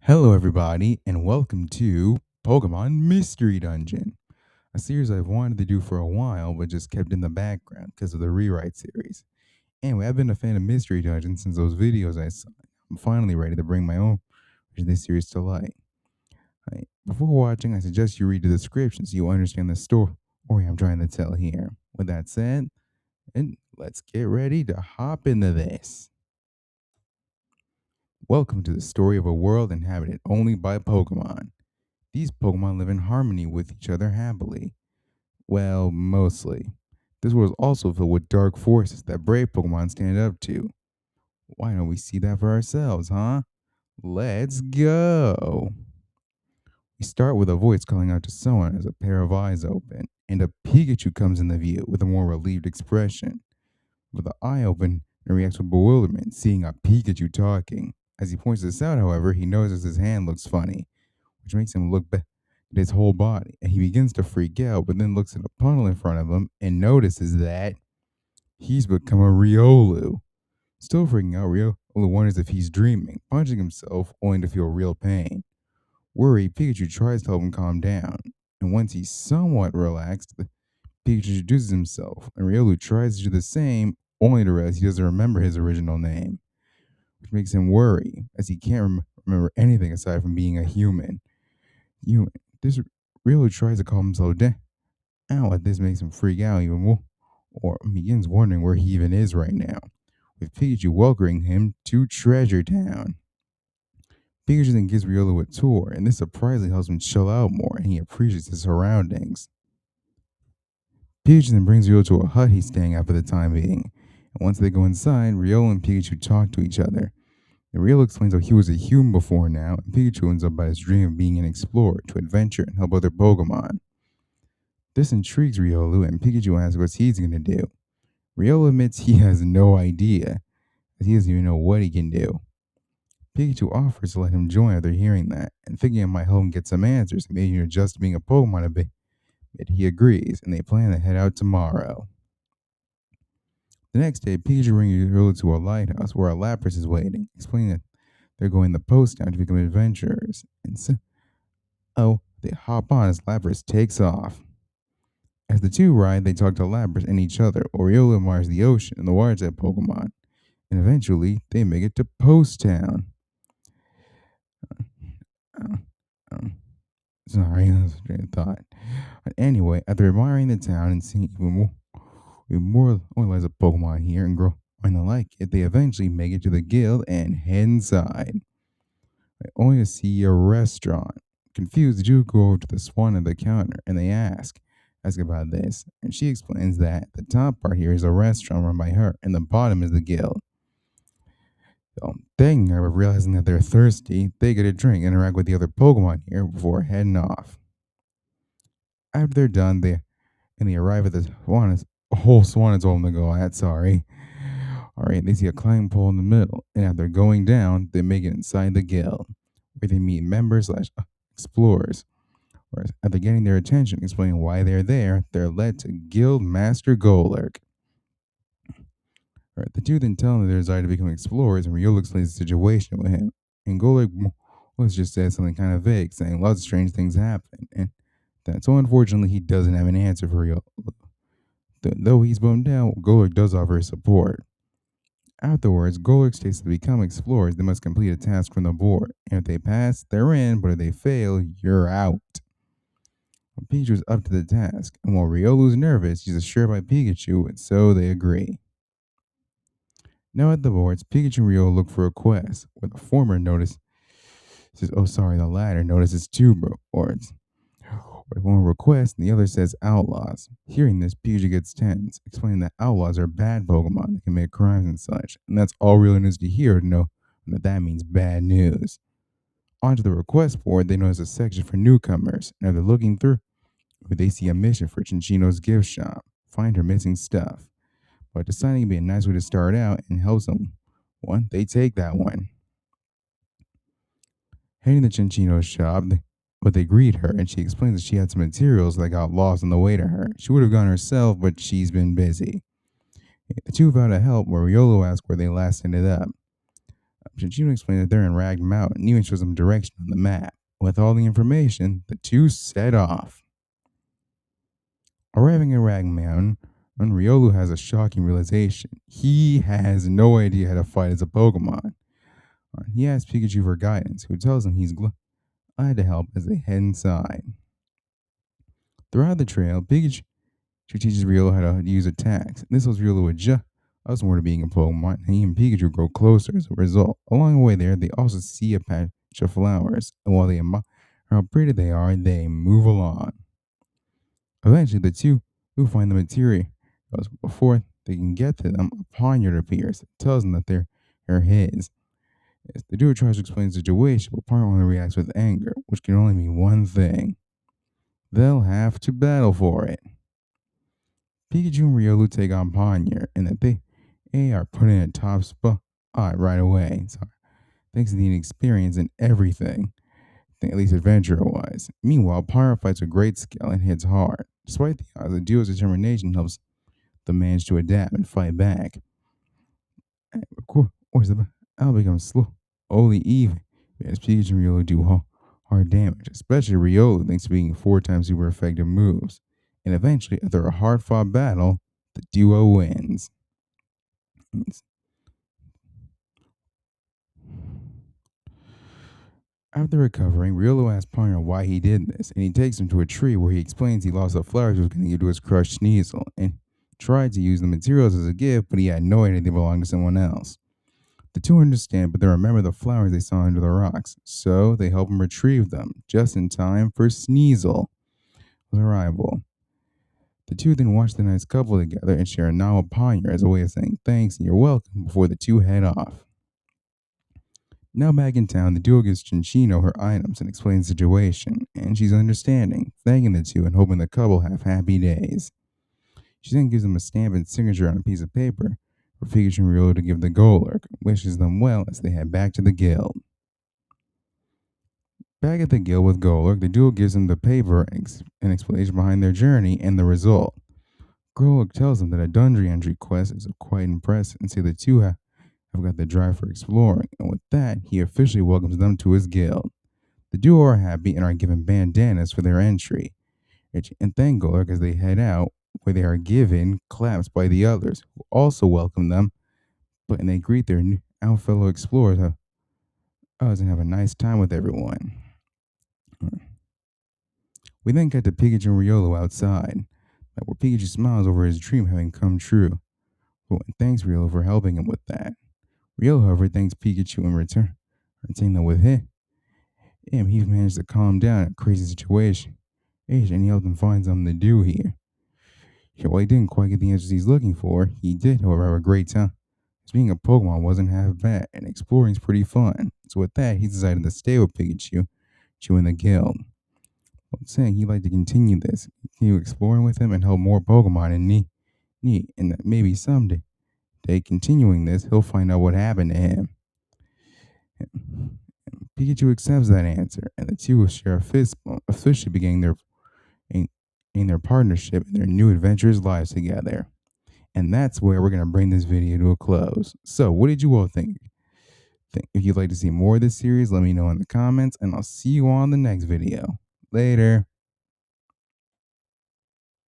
Hello, everybody, and welcome to Pokemon Mystery Dungeon, a series I've wanted to do for a while but just kept in the background because of the rewrite series. Anyway, I've been a fan of Mystery Dungeon since those videos I saw. I'm finally ready to bring my own version of this series to light. Before watching, I suggest you read the description so you understand the story I'm trying to tell here. With that said, and let's get ready to hop into this. Welcome to the story of a world inhabited only by Pokemon. These Pokemon live in harmony with each other happily. Well, mostly. This world is also filled with dark forces that brave Pokemon stand up to. Why don't we see that for ourselves, huh? Let's go! We start with a voice calling out to someone as a pair of eyes open, and a Pikachu comes in the view with a more relieved expression. With the eye open, and reacts with bewilderment, seeing a Pikachu talking. As he points this out, however, he notices his hand looks funny, which makes him look back at his whole body. And he begins to freak out, but then looks at a puddle in front of him and notices that he's become a Riolu. Still freaking out, Riolu wonders if he's dreaming, punching himself only to feel real pain. Worried, Pikachu tries to help him calm down. And once he's somewhat relaxed, Pikachu introduces himself, and Riolu tries to do the same, only to realize he doesn't remember his original name, which makes him worry, as he can't remember anything aside from being a human. Human. This Riolu tries to calm himself down, but this makes him freak out even more, or begins wondering where he even is right now, with Pikachu welcoming him to Treasure Town. Pikachu then gives Riolu a tour, and this surprisingly helps him chill out more, and he appreciates his surroundings. Pikachu then brings Riolu to a hut he's staying at for the time being, and once they go inside, Riolu and Pikachu talk to each other. The Riolu explains how he was a human before now, and Pikachu ends up by his dream of being an explorer to adventure and help other Pokemon. This intrigues Riolu, and Pikachu asks what he's going to do. Riolu admits he has no idea, as he doesn't even know what he can do. Pikachu offers to let him join after hearing that, and thinking it might help him get some answers and maybe adjust being a Pokemon a bit. But he agrees, and they plan to head out tomorrow. The next day, Pikachu brings Riolu to a lighthouse where a Lapras is waiting, explaining that they're going to Post Town to become adventurers. And so, they hop on as Lapras takes off. As the two ride, they talk to Lapras and each other. Riolu admires the ocean and the water type Pokemon. And eventually, they make it to Post Town. Uh, um, Sorry, that's a train of thought. But anyway, after admiring the town and seeing even more lines of Pokemon here and growing to like it, they eventually make it to the guild and head inside. Only to see a restaurant. Confused, the two go over to the swan at the counter and they ask about this. And she explains that the top part here is a restaurant run by her and the bottom is the guild. So, thanking her, but realizing that they're thirsty, they get a drink and interact with the other Pokemon here before heading off. After they're done, they arrive at the swan. A whole swan is told them to go at. Sorry. All right, they see a climbing pole in the middle, and after going down, they make it inside the guild, where they meet members slash explorers. Whereas after getting their attention, explaining why they're there, they're led to Guild Master Golurk. Right, the two then tell him their desire to become explorers, and Riolu explains the situation with him. And Golurk was just said something kind of vague, saying lots of strange things happen, and that so unfortunately he doesn't have an answer for Riolu. Though he's bummed out, Golurk does offer his support. Afterwards, Golurk states that to become explorers, they must complete a task from the board. And if they pass, they're in, but if they fail, you're out. Pikachu's up to the task, and while Riolu's nervous, he's assured by Pikachu, and so they agree. Now at the boards, Pikachu and Riolu look for a quest, where the former the latter notices two boards. Where one requests and the other says outlaws. Hearing this, Pikachu gets tense, explaining that outlaws are bad Pokemon that can make crimes and such, and that's all Riolu needs to hear to know that means bad news. Onto the request board, they notice a section for newcomers, and after looking through, they see a mission for Chinchino's gift shop, find her missing stuff. But deciding it'd be a nice way to start out and help someone, they take that one. Heading to Chinchino's shop, they greet her, and she explains that she had some materials that got lost on the way to her. She would have gone herself, but she's been busy. The two vow to help, where Riolu asks where they last ended up. Shinchino explained that they're in Rag Mountain and even shows them direction on the map. With all the information, the two set off. Arriving at Rag Mountain, Riolu has a shocking realization. He has no idea how to fight as a Pokemon. He asks Pikachu for guidance, who tells him he's glad to help as they head inside. Throughout the trail, Pikachu teaches Riolu how to use attacks. This helps Riolu adjust more to being a Pokemon, and he and Pikachu grow closer as a result. Along the way there, they also see a patch of flowers, and while they admire how pretty they are, they move along. Eventually, the two who find the materials before they can get to them, a poniard appears. It tells them that they're his. As the duo tries to explain the situation, but Poniard only reacts with anger, which can only mean one thing. They'll have to battle for it. Pikachu and Riolu take on Poniard, and that they are put in a top spot right away. So, thanks to the experience and everything, at least adventure-wise. Meanwhile, Poniard fights with great skill and hits hard. Despite the odds, the duo's determination helps them manage to adapt and fight back. And of course, the battle becomes slowly even as Pikachu and Riolu do hard damage, especially Riolu thanks to being 4 times super effective moves. And eventually, after a hard-fought battle, the duo wins. After recovering, Riolu asks Poniard why he did this, and he takes him to a tree where he explains he lost the flowers he was going to give to his crushed Sneasel, and tried to use the materials as a gift, but he had no idea they belonged to someone else. The two understand, but they remember the flowers they saw under the rocks, so they help him retrieve them, just in time for Sneasel's arrival. The two then watch the nice couple together and share a novel Poniard as a way of saying thanks and you're welcome before the two head off. Now back in town, the duo gives Chinchino her items and explains the situation, and she's understanding, thanking the two and hoping the couple have happy days. She then gives them a stamp and signature on a piece of paper for Pikachu and Riolu to give the Golurk, wishes them well as they head back to the guild. Back at the guild with Golurk, the duo gives them the paper and an explanation behind their journey and the result. Golurk tells them that a dungeon entry quest is quite impressive and say the two have got the drive for exploring, and with that, he officially welcomes them to his guild. The duo are happy and are given bandanas for their entry, and thank Golurk as they head out, where they are given claps by the others, who also welcome them, and they greet their new fellow explorers and have a nice time with everyone. We then cut to Pikachu and Riolu outside, where Pikachu smiles over his dream having come true, and thanks Riolu for helping him with that. Riolu, however, thanks Pikachu in return, saying that with him, he managed to calm down a crazy situation, and he helped him find something to do here. While he didn't quite get the answers he's looking for, he did, however, have a great time. As being a Pokemon wasn't half bad, and exploring's pretty fun. So with that, he decided to stay with Pikachu in the guild. Saying he'd like to continue exploring with him and help more Pokemon in need, and that maybe someday, continuing this, he'll find out what happened to him. Pikachu accepts that answer, and the two will share a fist bump, officially beginning their partnership and their new adventurous lives together. And that's where we're going to bring this video to a close. So, what did you all think? If you'd like to see more of this series, let me know in the comments, and I'll see you on the next video. Later.